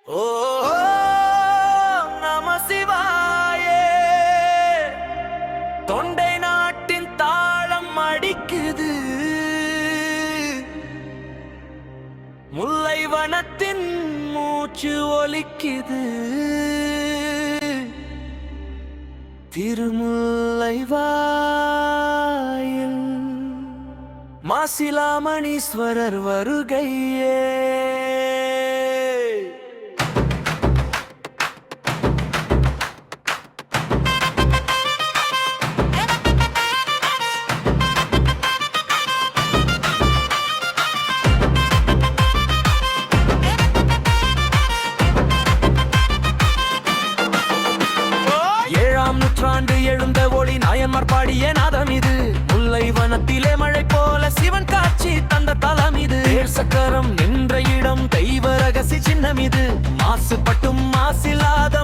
ஓ நம சிவாயே. தொண்டை நாட்டின் தாளம் அடிக்குது, முல்லை வனத்தின் மூச்சு ஒலிக்குது. திருமுல்லை வாயில் மாசிலாமணீஸ்வரர் வருகையே. நூற்றாண்டு எழுந்த ஒளி நாயன்மார் பாடிய நாதம் இது. முல்லை வனத்திலே மழை போல சிவன் காட்சி தந்த தலம் இது. சக்கரம் நின்ற இடம் தெய்வ ரகசி சின்னம் இது. மாசுபட்டும் மாசில்லாத